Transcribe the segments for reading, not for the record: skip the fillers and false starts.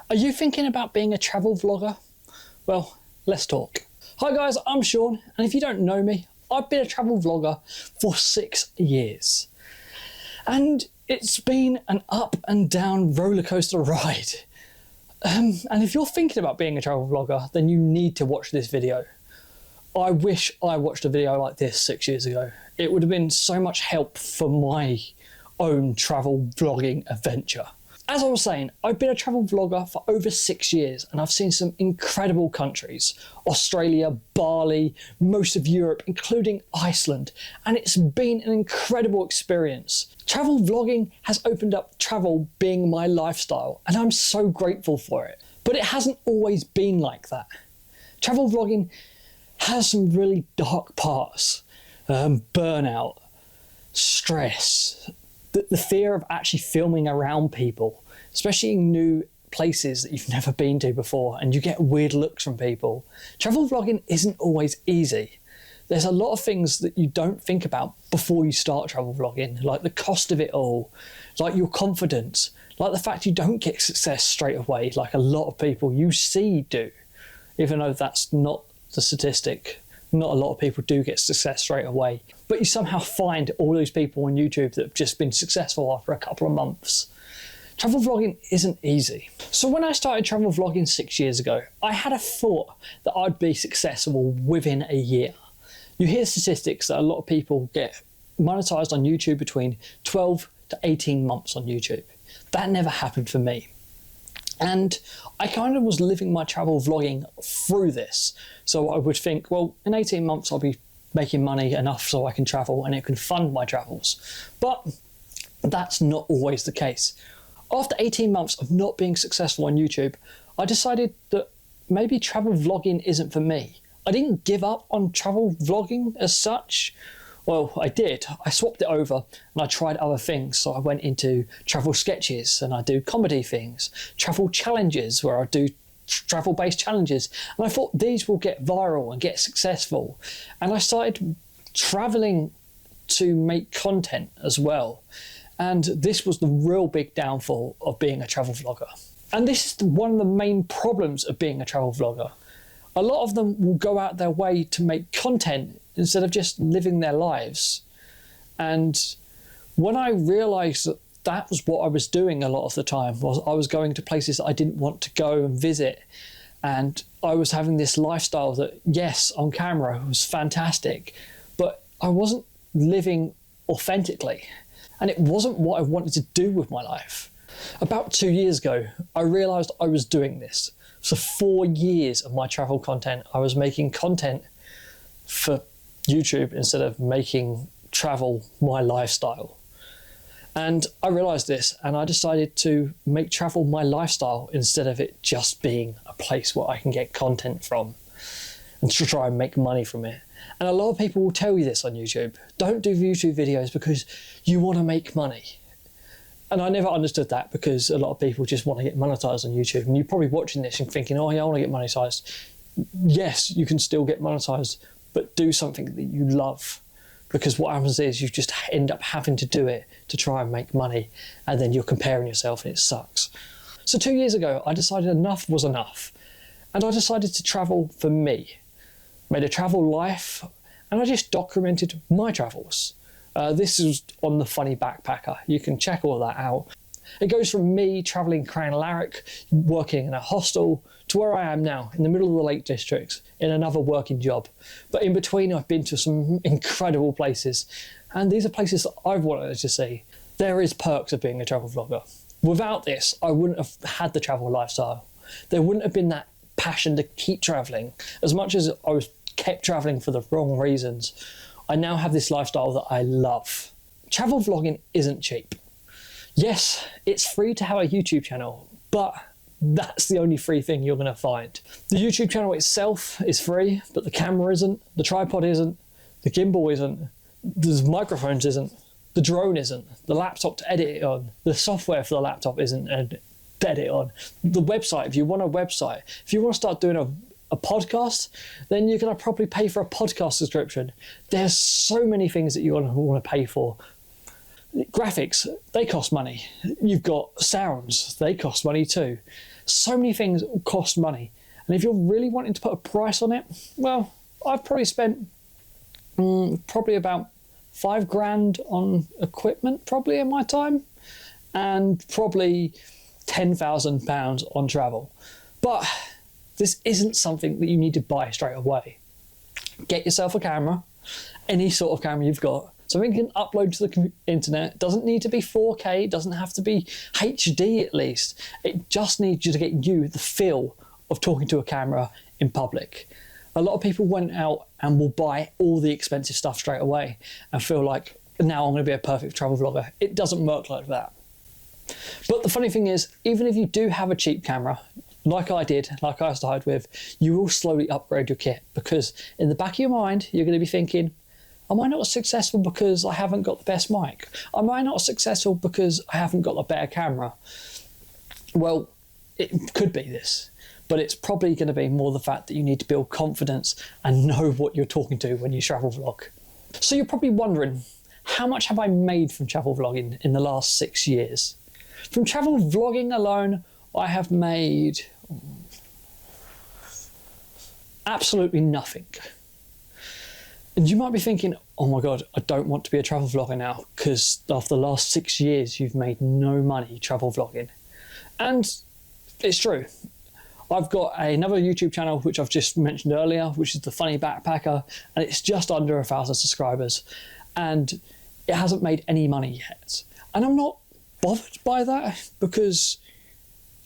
Are you thinking about being a travel vlogger? Well, let's talk. Hi guys, I'm Sean, and if you don't know me, I've been a travel vlogger for 6 years. And it's been an up and down roller coaster ride. And if you're thinking about being a travel vlogger, then you need to watch this video. I wish I watched a video like this 6 years ago. It would have been so much help for my own travel vlogging adventure. As I was saying, I've been a travel vlogger for over 6 years and I've seen some incredible countries. Australia, Bali, most of Europe, including Iceland. And it's been an incredible experience. Travel vlogging has opened up travel being my lifestyle and I'm so grateful for it. But it hasn't always been like that. Travel vlogging has some really dark parts. Burnout, stress, the fear of actually filming around people, especially in new places that you've never been to before and you get weird looks from people. Travel vlogging isn't always easy. There's a lot of things that you don't think about before you start travel vlogging, like the cost of it all, like your confidence, like the fact you don't get success straight away, like a lot of people you see do, even though that's not the statistic. Not a lot of people do get success straight away, but you somehow find all those people on YouTube that have just been successful after a couple of months. Travel vlogging isn't easy. So when I started travel vlogging 6 years ago, I had a thought that I'd be successful within a year. You hear statistics that a lot of people get monetized on YouTube between 12 to 18 months on YouTube. That never happened for me. And I kind of was living my travel vlogging through this. So I would think, well, in 18 months, I'll be making money enough so I can travel and it can fund my travels. But that's not always the case. After 18 months of not being successful on YouTube, I decided that maybe travel vlogging isn't for me. I didn't give up on travel vlogging as such. Well, I did. I swapped it over and I tried other things. So I went into travel sketches and I do comedy things, travel challenges where I do travel-based challenges. And I thought these will get viral and get successful. And I started traveling to make content as well. And this was the real big downfall of being a travel vlogger. And this is one of the main problems of being a travel vlogger. A lot of them will go out their way to make content instead of just living their lives. And when I realized that that was what I was doing a lot of the time, was I was going to places that I didn't want to go and visit. And I was having this lifestyle that, yes, on camera was fantastic, but I wasn't living authentically. And it wasn't what I wanted to do with my life. About 2 years ago, I realized I was doing this. So 4 years of my travel content, I was making content for YouTube instead of making travel my lifestyle. And I realized this and I decided to make travel my lifestyle instead of it just being a place where I can get content from and to try and make money from it. And a lot of people will tell you this on YouTube. Don't do YouTube videos because you want to make money. And I never understood that because a lot of people just want to get monetized on YouTube. And you're probably watching this and thinking, oh yeah, I want to get monetized. Yes, you can still get monetized, but do something that you love. Because what happens is you just end up having to do it to try and make money. And then you're comparing yourself and it sucks. So 2 years ago, I decided enough was enough. And I decided to travel for me. Made a travel life and I just documented my travels. This is on the Funny Backpacker. You can check all that out. It goes from me traveling Cran Larrick, working in a hostel, to where I am now, in the middle of the Lake District, in another working job. But in between, I've been to some incredible places. And these are places that I've wanted to see. There is perks of being a travel vlogger. Without this, I wouldn't have had the travel lifestyle. There wouldn't have been that passion to keep traveling. As much as I was kept traveling for the wrong reasons, I now have this lifestyle that I love. Travel vlogging isn't cheap. Yes, it's free to have a YouTube channel, but that's the only free thing you're going to find. The YouTube channel itself is free, but the camera isn't, the tripod isn't, the gimbal isn't, the microphones isn't, the drone isn't, the laptop to edit it on, the software for the laptop isn't to edit on, the website, if you want a website, if you want to start doing a podcast, then you're going to probably pay for a podcast subscription. There's so many things that you're going to want to pay for. Graphics, they cost money. You've got sounds, they cost money too. So many things cost money. And if you're really wanting to put a price on it, well, I've probably spent probably about £5,000 on equipment probably in my time, and probably £10,000 on travel. But this isn't something that you need to buy straight away. Get yourself a camera, any sort of camera you've got, something you can upload to the internet. It doesn't need to be 4K, it doesn't have to be HD at least. It just needs you to get you the feel of talking to a camera in public. A lot of people went out and will buy all the expensive stuff straight away and feel like, now I'm going to be a perfect travel vlogger. It doesn't work like that. But the funny thing is, even if you do have a cheap camera, like I did, like I started with, you will slowly upgrade your kit, because in the back of your mind, you're going to be thinking, am I not successful because I haven't got the best mic? Am I not successful because I haven't got a better camera? Well, it could be this, but it's probably going to be more the fact that you need to build confidence and know what you're talking to when you travel vlog. So you're probably wondering, how much have I made from travel vlogging in the last 6 years? From travel vlogging alone, I have made absolutely nothing. And you might be thinking, oh my God, I don't want to be a travel vlogger now, because after the last 6 years, you've made no money travel vlogging. And it's true. I've got another YouTube channel, which I've just mentioned earlier, which is The Funny Backpacker, and it's just under 1,000 subscribers, and it hasn't made any money yet. And I'm not bothered by that, because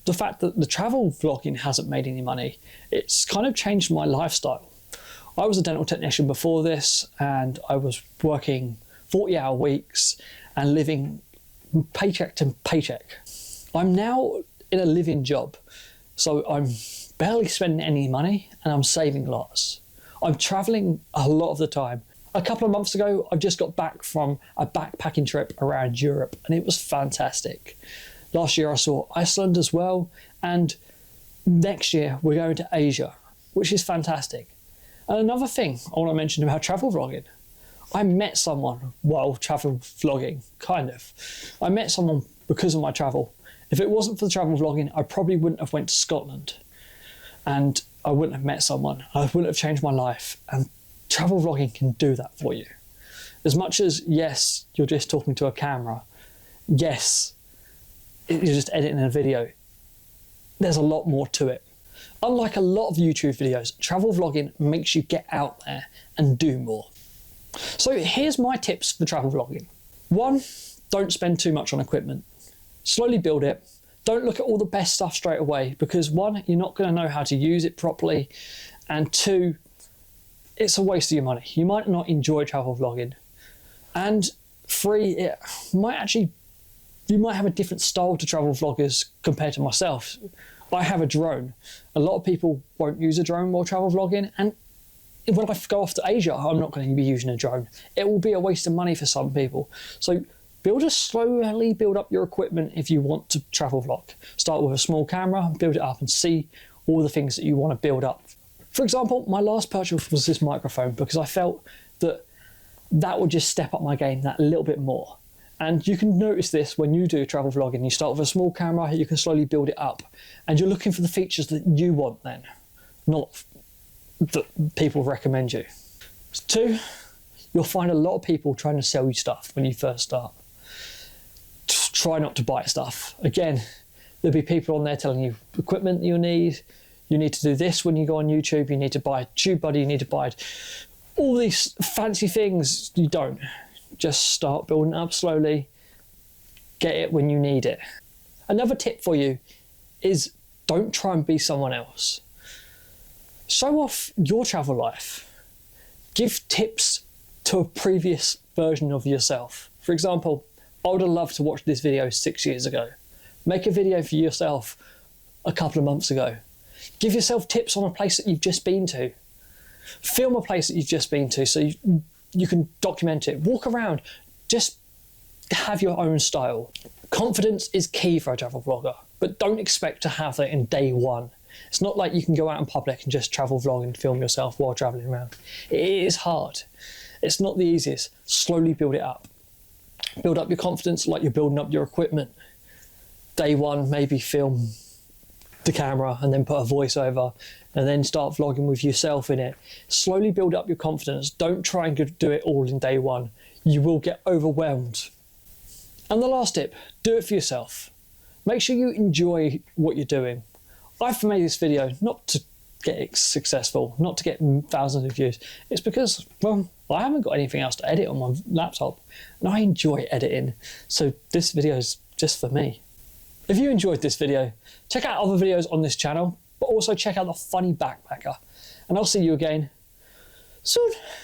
the fact that the travel vlogging hasn't made any money, it's kind of changed my lifestyle. I was a dental technician before this, and I was working 40-hour weeks and living paycheck to paycheck. I'm now in a living job, so I'm barely spending any money and I'm saving lots. I'm traveling a lot of the time. A couple of months ago, I just got back from a backpacking trip around Europe, and it was fantastic. Last year I saw Iceland as well, and next year we're going to Asia, which is fantastic. And another thing I want to mention about travel vlogging, I met someone while travel vlogging, kind of. I met someone because of my travel. If it wasn't for the travel vlogging, I probably wouldn't have went to Scotland, and I wouldn't have met someone. I wouldn't have changed my life, and travel vlogging can do that for you. As much as, yes, you're just talking to a camera, yes, you're just editing a video, there's a lot more to it. Unlike a lot of YouTube videos, travel vlogging makes you get out there and do more. So here's my tips for travel vlogging. 1, don't spend too much on equipment. Slowly build it. Don't look at all the best stuff straight away, because 1, you're not going to know how to use it properly, and 2, it's a waste of your money. You might not enjoy travel vlogging. And 3, you might have a different style to travel vloggers compared to myself. I have a drone. A lot of people won't use a drone while travel vlogging, and when I go off to Asia, I'm not going to be using a drone. It will be a waste of money for some people. So slowly build up your equipment if you want to travel vlog. Start with a small camera, build it up, and see all the things that you want to build up. For example, my last purchase was this microphone, because I felt that would just step up my game that little bit more. And you can notice this when you do travel vlogging. You start with a small camera, you can slowly build it up, and you're looking for the features that you want then, not that people recommend you. 2, you'll find a lot of people trying to sell you stuff when you first start. Try not to buy stuff. Again, there'll be people on there telling you equipment you need to do this when you go on YouTube, you need to buy a tube buddy, you need to buy all these fancy things. You don't. Just start building up slowly, get it when you need it. Another tip for you is, don't try and be someone else. Show off your travel life. Give tips to a previous version of yourself. For example, I would have loved to watch this video 6 years ago. Make a video for yourself a couple of months ago. Give yourself tips on a place that you've just been to. Film a place that you've just been to so you can document it. Walk around. Just have your own style. Confidence is key for a travel vlogger, but don't expect to have that in day one. It's not like you can go out in public and just travel vlog and film yourself while traveling around. It is hard. It's not the easiest. Slowly build it up. Build up your confidence like you're building up your equipment. Day one, maybe film the camera and then put a voiceover and then start vlogging with yourself in it. Slowly build up your confidence. Don't try and do it all in day one. You will get overwhelmed. And the last tip, do it for yourself. Make sure you enjoy what you're doing. I've made this video not to get it successful, not to get thousands of views. It's because, well, I haven't got anything else to edit on my laptop and I enjoy editing. So this video is just for me. If you enjoyed this video, check out other videos on this channel, but also check out the funny backpacker. And I'll see you again soon.